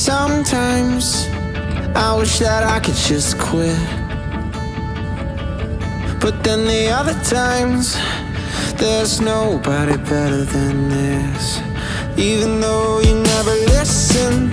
Sometimes I wish that I could just quit, but then the other times there's nobody better than this. Even though you never listen,